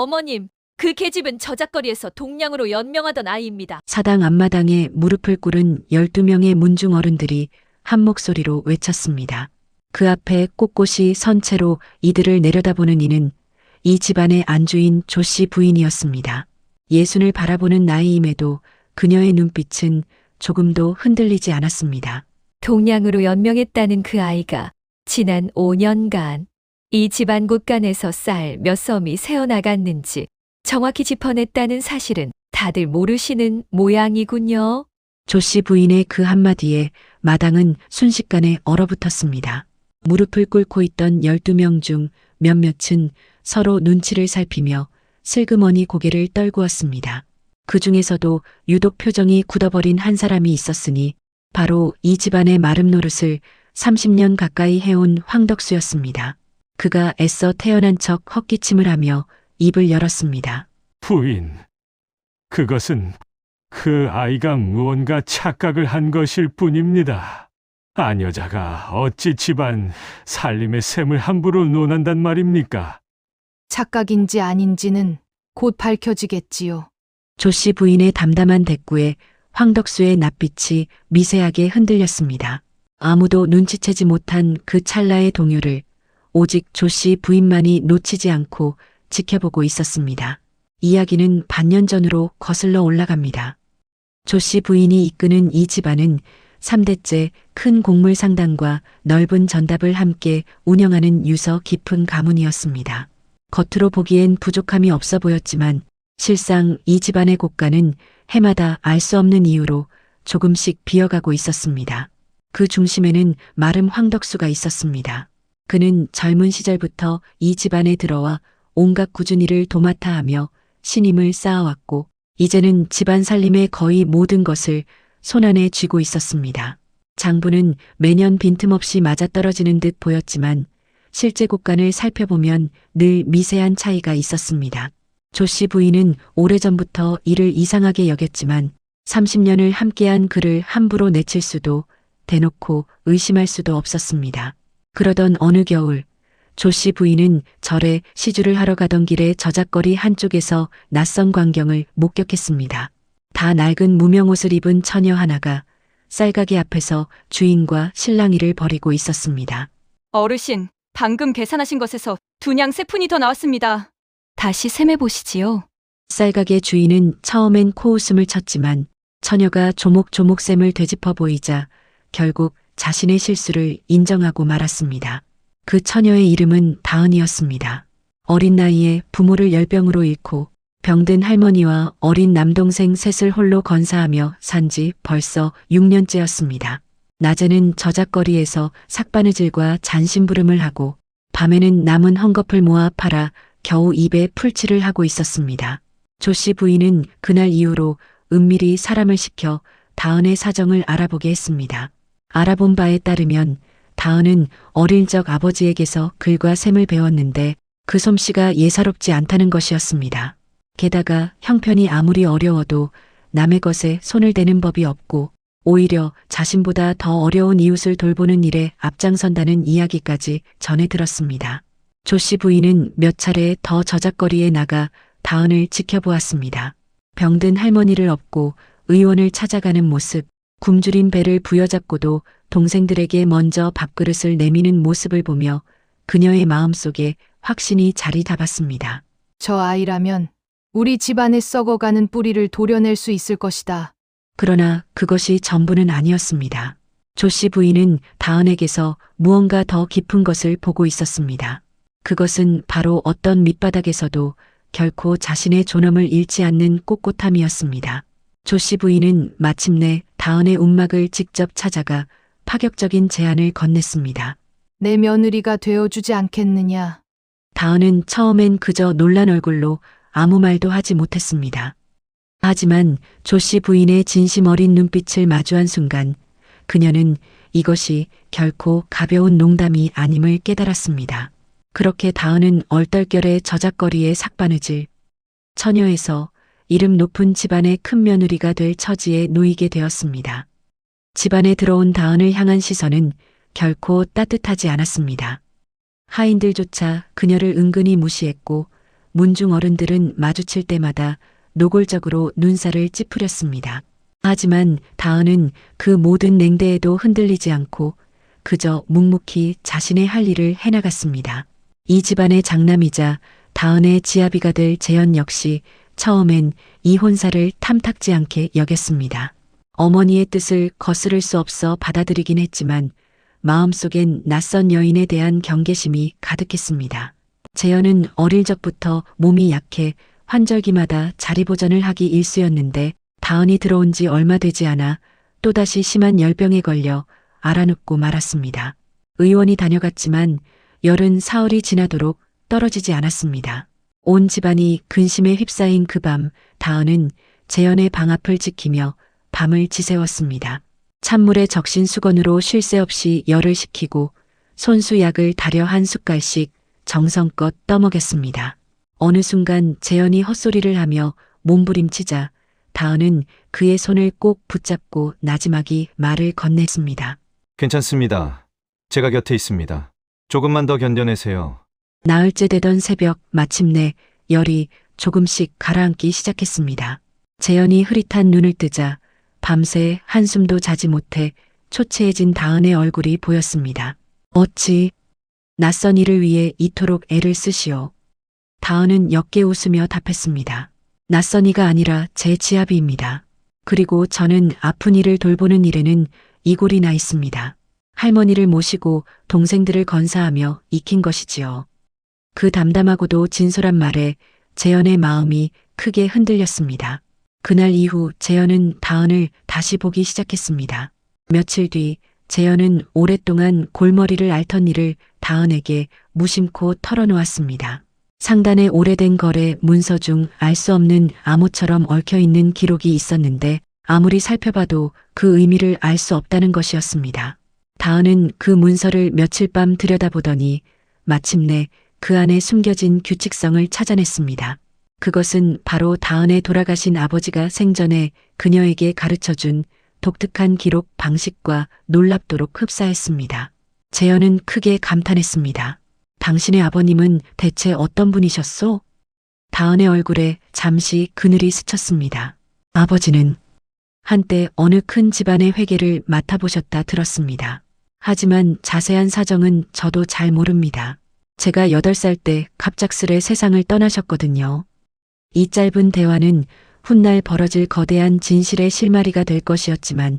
어머님, 그 계집은 저작거리에서 동냥으로 연명하던 아이입니다. 사당 앞마당에 무릎을 꿇은 12명의 문중 어른들이 한 목소리로 외쳤습니다. 그 앞에 꼿꼿이 선 채로 이들을 내려다보는 이는 이 집안의 안주인 조씨 부인이었습니다. 예순을 바라보는 나이임에도 그녀의 눈빛은 조금도 흔들리지 않았습니다. 동냥으로 연명했다는 그 아이가 지난 5년간 이 집안 곳간에서 쌀 몇 섬이 새어나갔는지 정확히 짚어냈다는 사실은 다들 모르시는 모양이군요. 조씨 부인의 그 한마디에 마당은 순식간에 얼어붙었습니다. 무릎을 꿇고 있던 12명 중 몇몇은 서로 눈치를 살피며 슬그머니 고개를 떨구었습니다. 그 중에서도 유독 표정이 굳어버린 한 사람이 있었으니 바로 이 집안의 마름 노릇을 30년 가까이 해온 황덕수였습니다. 그가 애써 태어난 척 헛기침을 하며 입을 열었습니다. 부인, 그것은 그 아이가 무언가 착각을 한 것일 뿐입니다. 아녀자가 어찌 집안 살림의 셈을 함부로 논한단 말입니까? 착각인지 아닌지는 곧 밝혀지겠지요. 조씨 부인의 담담한 대꾸에 황덕수의 낯빛이 미세하게 흔들렸습니다. 아무도 눈치채지 못한 그 찰나의 동요를 오직 조씨 부인만이 놓치지 않고 지켜보고 있었습니다. 이야기는 반년 전으로 거슬러 올라갑니다. 조씨 부인이 이끄는 이 집안은 3대째 큰 곡물 상단과 넓은 전답을 함께 운영하는 유서 깊은 가문이었습니다. 겉으로 보기엔 부족함이 없어 보였지만 실상 이 집안의 곳간은 해마다 알 수 없는 이유로 조금씩 비어가고 있었습니다. 그 중심에는 마름 황덕수가 있었습니다. 그는 젊은 시절부터 이 집안에 들어와 온갖 꾸준히를 도맡아 하며 신임을 쌓아왔고 이제는 집안 살림의 거의 모든 것을 손안에 쥐고 있었습니다. 장부는 매년 빈틈없이 맞아떨어지는 듯 보였지만 실제 곳간을 살펴보면 늘 미세한 차이가 있었습니다. 조씨 부인은 오래전부터 이를 이상하게 여겼지만 30년을 함께한 그를 함부로 내칠 수도 대놓고 의심할 수도 없었습니다. 그러던 어느 겨울 조씨 부인은 절에 시주를 하러 가던 길에 저작거리 한쪽에서 낯선 광경을 목격했습니다. 다 낡은 무명옷을 입은 처녀 하나가 쌀가게 앞에서 주인과 실랑이를 벌이고 있었습니다. 어르신, 방금 계산하신 것에서 두냥 3푼이 더 나왔습니다. 다시 셈해 보시지요. 쌀가게 주인은 처음엔 코웃음을 쳤지만 처녀가 조목조목 셈을 되짚어 보이자 결국 자신의 실수를 인정하고 말았습니다. 그 처녀의 이름은 다은이었습니다. 어린 나이에 부모를 열병으로 잃고 병든 할머니와 어린 남동생 셋을 홀로 건사하며 산 지 벌써 6년째였습니다. 낮에는 저작거리에서 삭바느질과 잔심부름을 하고 밤에는 남은 헝겊을 모아 팔아 겨우 입에 풀칠을 하고 있었습니다. 조씨 부인은 그날 이후로 은밀히 사람을 시켜 다은의 사정을 알아보게 했습니다. 알아본 바에 따르면 다은은 어릴 적 아버지에게서 글과 셈을 배웠는데 그 솜씨가 예사롭지 않다는 것이었습니다. 게다가 형편이 아무리 어려워도 남의 것에 손을 대는 법이 없고 오히려 자신보다 더 어려운 이웃을 돌보는 일에 앞장선다는 이야기까지 전해 들었습니다. 조씨 부인은 몇 차례 더 저작거리에 나가 다은을 지켜보았습니다. 병든 할머니를 업고 의원을 찾아가는 모습, 굶주린 배를 부여잡고도 동생들에게 먼저 밥그릇을 내미는 모습을 보며 그녀의 마음속에 확신이 자리 잡았습니다. 저 아이라면 우리 집안에 썩어가는 뿌리를 도려낼 수 있을 것이다. 그러나 그것이 전부는 아니었습니다. 조씨 부인은 다은에게서 무언가 더 깊은 것을 보고 있었습니다. 그것은 바로 어떤 밑바닥에서도 결코 자신의 존엄을 잃지 않는 꼿꼿함이었습니다. 조씨 부인은 마침내 다은의 움막을 직접 찾아가 파격적인 제안을 건넸습니다. 내 며느리가 되어주지 않겠느냐. 다은은 처음엔 그저 놀란 얼굴로 아무 말도 하지 못했습니다. 하지만 조씨 부인의 진심 어린 눈빛을 마주한 순간 그녀는 이것이 결코 가벼운 농담이 아님을 깨달았습니다. 그렇게 다은은 얼떨결에 저작거리의 삭바느질, 처녀에서 이름 높은 집안의 큰 며느리가 될 처지에 놓이게 되었습니다. 집안에 들어온 다은을 향한 시선은 결코 따뜻하지 않았습니다. 하인들조차 그녀를 은근히 무시했고 문중 어른들은 마주칠 때마다 노골적으로 눈살을 찌푸렸습니다. 하지만 다은은 그 모든 냉대에도 흔들리지 않고 그저 묵묵히 자신의 할 일을 해나갔습니다. 이 집안의 장남이자 다은의 지아비가 될 재현 역시 처음엔 이 혼사를 탐탁지 않게 여겼습니다. 어머니의 뜻을 거스를 수 없어 받아들이긴 했지만 마음속엔 낯선 여인에 대한 경계심이 가득했습니다. 재현은 어릴 적부터 몸이 약해 환절기마다 자리보전을 하기 일쑤였는데 다은이 들어온 지 얼마 되지 않아 또다시 심한 열병에 걸려 앓아눕고 말았습니다. 의원이 다녀갔지만 열은 사흘이 지나도록 떨어지지 않았습니다. 온 집안이 근심에 휩싸인 그 밤, 다은은 재현의 방 앞을 지키며 밤을 지새웠습니다. 찬물에 적신 수건으로 쉴 새 없이 열을 식히고 손수약을 다려 한 숟갈씩 정성껏 떠먹였습니다. 어느 순간 재현이 헛소리를 하며 몸부림치자 다은은 그의 손을 꼭 붙잡고 나지막이 말을 건넸습니다. 괜찮습니다. 제가 곁에 있습니다. 조금만 더 견뎌내세요. 나흘째 되던 새벽 마침내 열이 조금씩 가라앉기 시작했습니다. 재현이 흐릿한 눈을 뜨자 밤새 한숨도 자지 못해 초췌해진 다은의 얼굴이 보였습니다. 어찌 낯선 일을 위해 이토록 애를 쓰시오. 다은은 옅게 웃으며 답했습니다. 낯선 이가 아니라 제 지아비입니다. 그리고 저는 아픈 이를 돌보는 일에는 이골이 나 있습니다. 할머니를 모시고 동생들을 건사하며 익힌 것이지요. 그 담담하고도 진솔한 말에 재현의 마음이 크게 흔들렸습니다. 그날 이후 재현은 다은을 다시 보기 시작했습니다. 며칠 뒤 재현은 오랫동안 골머리를 앓던 일을 다은에게 무심코 털어놓았습니다. 상단에 오래된 거래 문서 중 알 수 없는 암호처럼 얽혀있는 기록이 있었는데 아무리 살펴봐도 그 의미를 알 수 없다는 것이었습니다. 다은은 그 문서를 며칠 밤 들여다보더니 마침내 그 안에 숨겨진 규칙성을 찾아냈습니다. 그것은 바로 다은의 돌아가신 아버지가 생전에 그녀에게 가르쳐준 독특한 기록 방식과 놀랍도록 흡사했습니다. 재현은 크게 감탄했습니다. 당신의 아버님은 대체 어떤 분이셨소? 다은의 얼굴에 잠시 그늘이 스쳤습니다. 아버지는 한때 어느 큰 집안의 회계를 맡아보셨다 들었습니다. 하지만 자세한 사정은 저도 잘 모릅니다. 제가 8살 때 갑작스레 세상을 떠나셨거든요. 이 짧은 대화는 훗날 벌어질 거대한 진실의 실마리가 될 것이었지만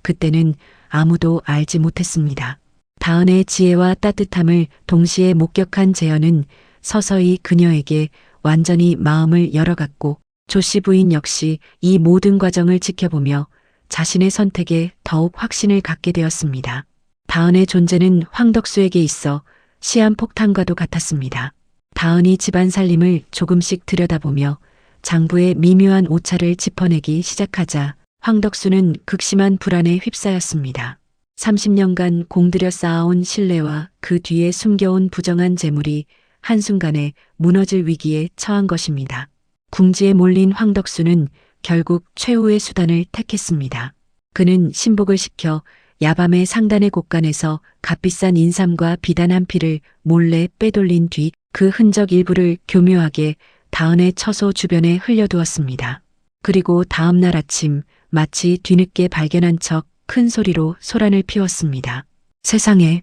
그때는 아무도 알지 못했습니다. 다은의 지혜와 따뜻함을 동시에 목격한 재현은 서서히 그녀에게 완전히 마음을 열어갔고 조씨 부인 역시 이 모든 과정을 지켜보며 자신의 선택에 더욱 확신을 갖게 되었습니다. 다은의 존재는 황덕수에게 있어 시한폭탄과도 같았습니다. 다은이 집안 살림을 조금씩 들여다보며 장부의 미묘한 오차를 짚어내기 시작하자 황덕수는 극심한 불안에 휩싸였습니다. 30년간 공들여 쌓아온 신뢰와 그 뒤에 숨겨온 부정한 재물이 한순간에 무너질 위기에 처한 것입니다. 궁지에 몰린 황덕수는 결국 최후의 수단을 택했습니다. 그는 신복을 시켜 야밤의 상단의 곳간에서 값비싼 인삼과 비단 한 피를 몰래 빼돌린 뒤 그 흔적 일부를 교묘하게 다은의 처소 주변에 흘려두었습니다. 그리고 다음 날 아침 마치 뒤늦게 발견한 척 큰 소리로 소란을 피웠습니다. 세상에,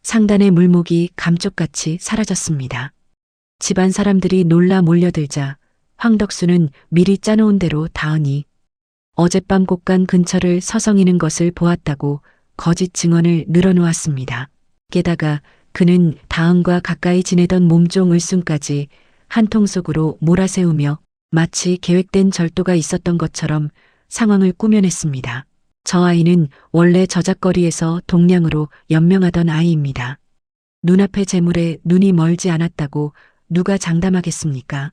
상단의 물목이 감쪽같이 사라졌습니다. 집안 사람들이 놀라 몰려들자 황덕수는 미리 짜놓은 대로 다은이 어젯밤 곳간 근처를 서성이는 것을 보았다고 거짓 증언을 늘어놓았습니다. 게다가 그는 다은과 가까이 지내던 몸종 을순까지 한 통 속으로 몰아세우며 마치 계획된 절도가 있었던 것처럼 상황을 꾸며냈습니다. 저 아이는 원래 저작거리에서 동량으로 연명하던 아이입니다. 눈앞의 재물에 눈이 멀지 않았다고 누가 장담하겠습니까?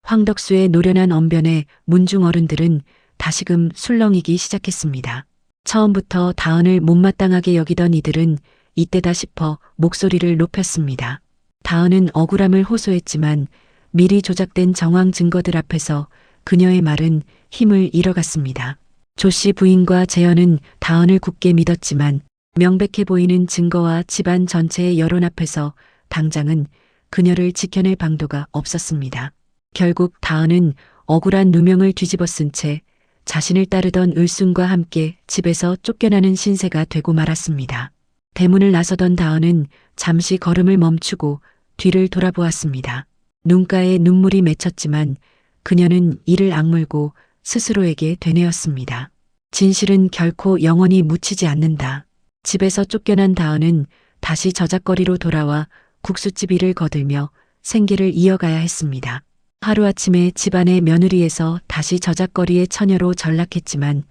황덕수의 노련한 언변에 문중 어른들은 다시금 술렁이기 시작했습니다. 처음부터 다은을 못마땅하게 여기던 이들은 이때다 싶어 목소리를 높였습니다. 다은은 억울함을 호소했지만 미리 조작된 정황 증거들 앞에서 그녀의 말은 힘을 잃어갔습니다. 조씨 부인과 재현은 다은을 굳게 믿었지만 명백해 보이는 증거와 집안 전체의 여론 앞에서 당장은 그녀를 지켜낼 방도가 없었습니다. 결국 다은은 억울한 누명을 뒤집어 쓴 채 자신을 따르던 을순과 함께 집에서 쫓겨나는 신세가 되고 말았습니다. 대문을 나서던 다은은 잠시 걸음을 멈추고 뒤를 돌아보았습니다. 눈가에 눈물이 맺혔지만 그녀는 이를 악물고 스스로에게 되뇌었습니다. 진실은 결코 영원히 묻히지 않는다. 집에서 쫓겨난 다은은 다시 저작거리로 돌아와 국수집 일을 거들며 생계를 이어가야 했습니다. 하루아침에 집안의 며느리에서 다시 저작거리의 처녀로 전락했지만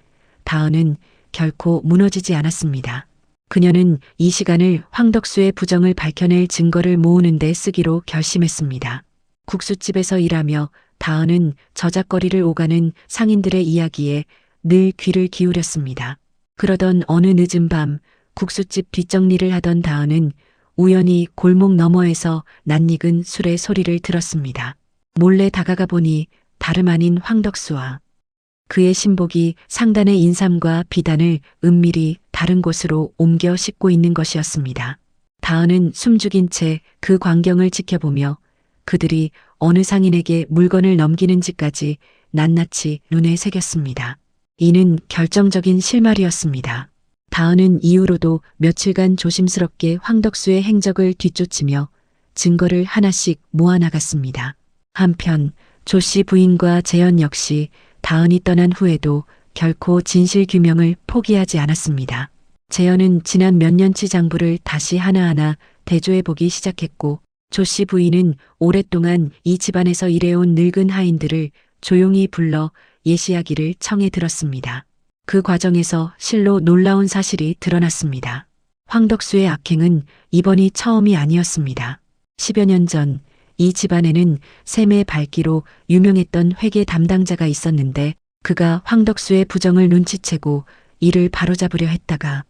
다은은 결코 무너지지 않았습니다. 그녀는 이 시간을 황덕수의 부정을 밝혀낼 증거를 모으는 데 쓰기로 결심했습니다. 국수집에서 일하며 다은은 저작거리를 오가는 상인들의 이야기에 늘 귀를 기울였습니다. 그러던 어느 늦은 밤 국수집 뒷정리를 하던 다은은 우연히 골목 너머에서 낯익은 술의 소리를 들었습니다. 몰래 다가가 보니 다름 아닌 황덕수와 그의 신복이 상단의 인삼과 비단을 은밀히 다른 곳으로 옮겨 싣고 있는 것이었습니다. 다은은 숨죽인 채 그 광경을 지켜보며 그들이 어느 상인에게 물건을 넘기는지까지 낱낱이 눈에 새겼습니다. 이는 결정적인 실마리였습니다. 다은은 이후로도 며칠간 조심스럽게 황덕수의 행적을 뒤쫓으며 증거를 하나씩 모아나갔습니다. 한편 조씨 부인과 재현 역시 다은이 떠난 후에도 결코 진실 규명을 포기하지 않았습니다. 재현은 지난 몇 년치 장부를 다시 하나하나 대조해보기 시작했고 조씨 부인은 오랫동안 이 집안에서 일해온 늙은 하인들을 조용히 불러 예시하기를 청해 들었습니다. 그 과정에서 실로 놀라운 사실이 드러났습니다. 황덕수의 악행은 이번이 처음이 아니었습니다. 10여 년 전 이 집안에는 셈의 밝기로 유명했던 회계 담당자가 있었는데 그가 황덕수의 부정을 눈치채고 이를 바로잡으려 했다가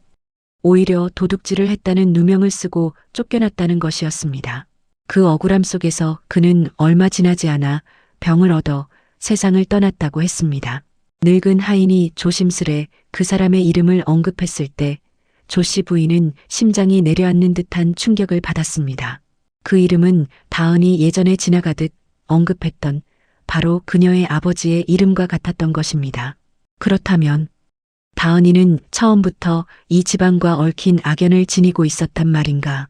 오히려 도둑질을 했다는 누명을 쓰고 쫓겨났다는 것이었습니다. 그 억울함 속에서 그는 얼마 지나지 않아 병을 얻어 세상을 떠났다고 했습니다. 늙은 하인이 조심스레 그 사람의 이름을 언급했을 때 조씨 부인은 심장이 내려앉는 듯한 충격을 받았습니다. 그 이름은 다은이 예전에 지나가듯 언급했던 바로 그녀의 아버지의 이름과 같았던 것입니다. 그렇다면 다은이는 처음부터 이 집안과 얽힌 악연을 지니고 있었단 말인가.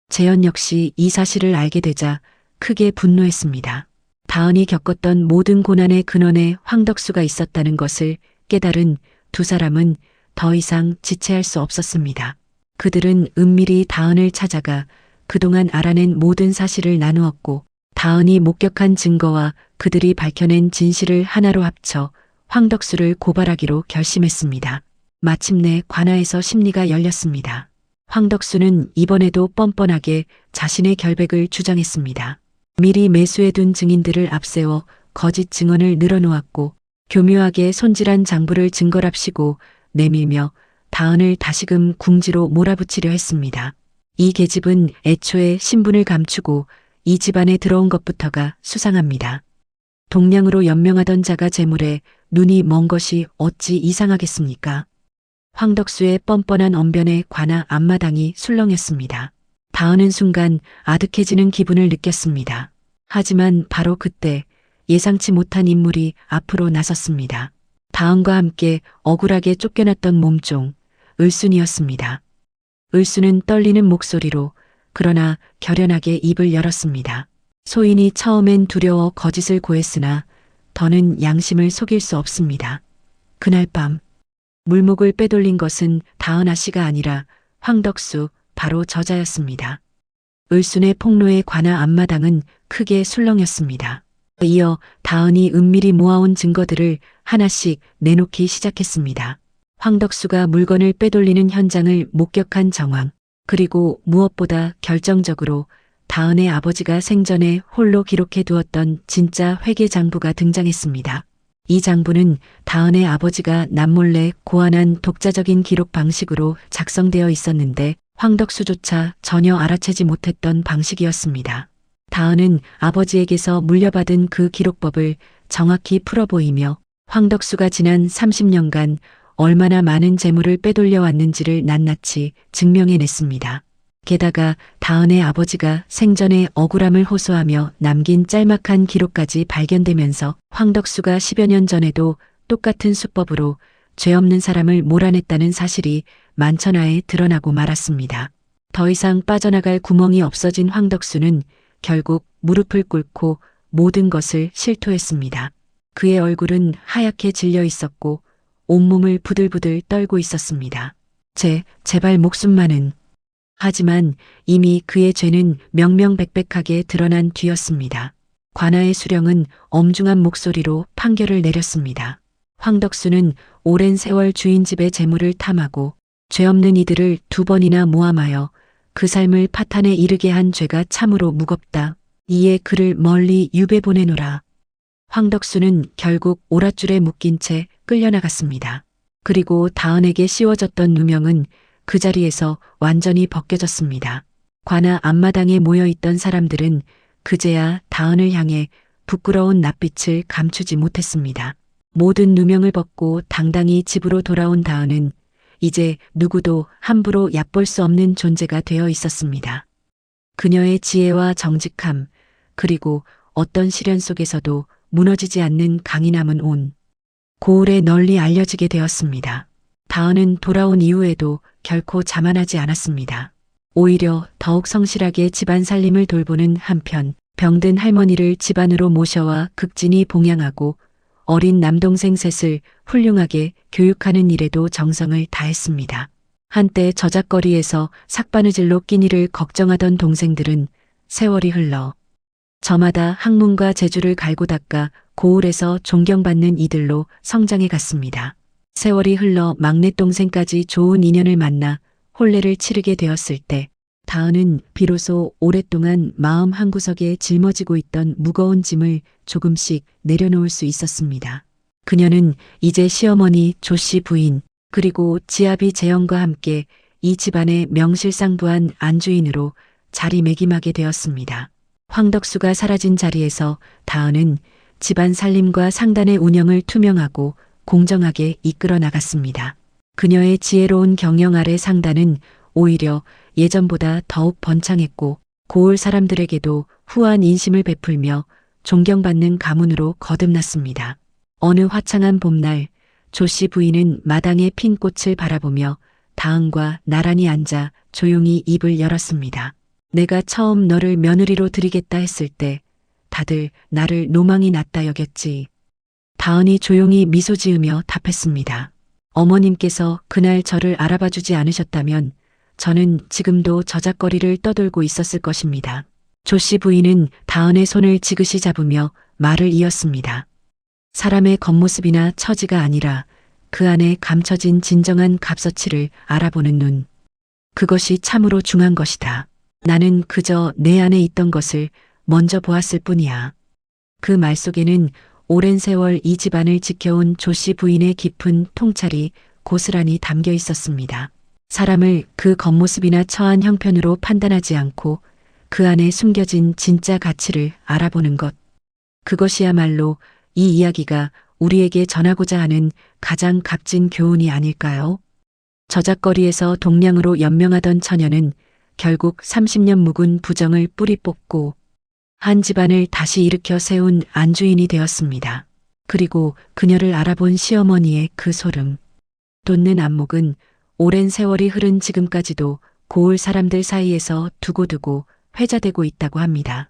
재현 역시 이 사실을 알게 되자 크게 분노했습니다. 다은이 겪었던 모든 고난의 근원에 황덕수가 있었다는 것을 깨달은 두 사람은 더 이상 지체할 수 없었습니다. 그들은 은밀히 다은을 찾아가 그동안 알아낸 모든 사실을 나누었고 다은이 목격한 증거와 그들이 밝혀낸 진실을 하나로 합쳐 황덕수를 고발하기로 결심했습니다. 마침내 관아에서 심리가 열렸습니다. 황덕수는 이번에도 뻔뻔하게 자신의 결백을 주장했습니다. 미리 매수해둔 증인들을 앞세워 거짓 증언을 늘어놓았고 교묘하게 손질한 장부를 증거랍시고 내밀며 다은을 다시금 궁지로 몰아붙이려 했습니다. 이 계집은 애초에 신분을 감추고 이 집안에 들어온 것부터가 수상합니다. 동량으로 연명하던 자가 재물에 눈이 먼 것이 어찌 이상하겠습니까? 황덕수의 뻔뻔한 언변에 관아 앞마당이 술렁였습니다. 다은은 순간 아득해지는 기분을 느꼈습니다. 하지만 바로 그때 예상치 못한 인물이 앞으로 나섰습니다. 다은과 함께 억울하게 쫓겨났던 몸종, 을순이었습니다. 을순은 떨리는 목소리로 그러나 결연하게 입을 열었습니다. 소인이 처음엔 두려워 거짓을 고했으나 더는 양심을 속일 수 없습니다. 그날 밤 물목을 빼돌린 것은 다은 아씨가 아니라 황덕수 바로 저자였습니다. 을순의 폭로에 관아 앞마당은 크게 술렁였습니다. 이어 다은이 은밀히 모아온 증거들을 하나씩 내놓기 시작했습니다. 황덕수가 물건을 빼돌리는 현장을 목격한 정황, 그리고 무엇보다 결정적으로 다은의 아버지가 생전에 홀로 기록해 두었던 진짜 회계 장부가 등장했습니다. 이 장부는 다은의 아버지가 남몰래 고안한 독자적인 기록 방식으로 작성되어 있었는데 황덕수조차 전혀 알아채지 못했던 방식이었습니다. 다은은 아버지에게서 물려받은 그 기록법을 정확히 풀어보이며 황덕수가 지난 30년간 얼마나 많은 재물을 빼돌려 왔는지를 낱낱이 증명해냈습니다. 게다가 다은의 아버지가 생전에 억울함을 호소하며 남긴 짤막한 기록까지 발견되면서 황덕수가 10여 년 전에도 똑같은 수법으로 죄 없는 사람을 몰아냈다는 사실이 만천하에 드러나고 말았습니다. 더 이상 빠져나갈 구멍이 없어진 황덕수는 결국 무릎을 꿇고 모든 것을 실토했습니다. 그의 얼굴은 하얗게 질려 있었고 온몸을 부들부들 떨고 있었습니다. 제발 목숨만은. 하지만 이미 그의 죄는 명명백백하게 드러난 뒤였습니다. 관아의 수령은 엄중한 목소리로 판결을 내렸습니다. 황덕수는 오랜 세월 주인 집의 재물을 탐하고 죄 없는 이들을 2번이나 모함하여 그 삶을 파탄에 이르게 한 죄가 참으로 무겁다. 이에 그를 멀리 유배 보내노라. 황덕수는 결국 오랏줄에 묶인 채 끌려나갔습니다. 그리고 다은에게 씌워졌던 누명은 그 자리에서 완전히 벗겨졌습니다. 관아 앞마당에 모여있던 사람들은 그제야 다은을 향해 부끄러운 낯빛을 감추지 못했습니다. 모든 누명을 벗고 당당히 집으로 돌아온 다은은 이제 누구도 함부로 얕볼 수 없는 존재가 되어 있었습니다. 그녀의 지혜와 정직함, 그리고 어떤 시련 속에서도 무너지지 않는 강인함은 온 고을에 널리 알려지게 되었습니다. 다은은 돌아온 이후에도 결코 자만하지 않았습니다. 오히려 더욱 성실하게 집안 살림을 돌보는 한편 병든 할머니를 집안으로 모셔와 극진히 봉양하고 어린 남동생 셋을 훌륭하게 교육하는 일에도 정성을 다했습니다. 한때 저작거리에서 삭바느질로 끼니를 걱정하던 동생들은 세월이 흘러 저마다 학문과 재주를 갈고 닦아 고을에서 존경받는 이들로 성장해 갔습니다. 세월이 흘러 막내 동생까지 좋은 인연을 만나 혼례를 치르게 되었을 때 다은은 비로소 오랫동안 마음 한구석에 짊어지고 있던 무거운 짐을 조금씩 내려놓을 수 있었습니다. 그녀는 이제 시어머니 조씨 부인 그리고 지아비 재영과 함께 이 집안의 명실상부한 안주인으로 자리매김하게 되었습니다. 황덕수가 사라진 자리에서 다은은 집안 살림과 상단의 운영을 투명하고 공정하게 이끌어 나갔습니다. 그녀의 지혜로운 경영 아래 상단은 오히려 예전보다 더욱 번창했고 고을 사람들에게도 후한 인심을 베풀며 존경받는 가문으로 거듭났습니다. 어느 화창한 봄날 조씨 부인은 마당의 핀 꽃을 바라보며 다은과 나란히 앉아 조용히 입을 열었습니다. 내가 처음 너를 며느리로 들이겠다 했을 때 다들 나를 노망이 낮다 여겼지. 다은이 조용히 미소 지으며 답했습니다. 어머님께서 그날 저를 알아봐 주지 않으셨다면 저는 지금도 저작거리를 떠돌고 있었을 것입니다. 조씨 부인은 다은의 손을 지그시 잡으며 말을 이었습니다. 사람의 겉모습이나 처지가 아니라 그 안에 감춰진 진정한 값어치를 알아보는 눈. 그것이 참으로 중요한 것이다. 나는 그저 내 안에 있던 것을 먼저 보았을 뿐이야. 그 말 속에는 오랜 세월 이 집안을 지켜온 조씨 부인의 깊은 통찰이 고스란히 담겨 있었습니다. 사람을 그 겉모습이나 처한 형편으로 판단하지 않고 그 안에 숨겨진 진짜 가치를 알아보는 것. 그것이야말로 이 이야기가 우리에게 전하고자 하는 가장 값진 교훈이 아닐까요? 저작거리에서 동량으로 연명하던 처녀는 결국 30년 묵은 부정을 뿌리 뽑고 한 집안을 다시 일으켜 세운 안주인이 되었습니다. 그리고 그녀를 알아본 시어머니의 그 소름 돋는 안목은 오랜 세월이 흐른 지금까지도 고을 사람들 사이에서 두고두고 회자되고 있다고 합니다.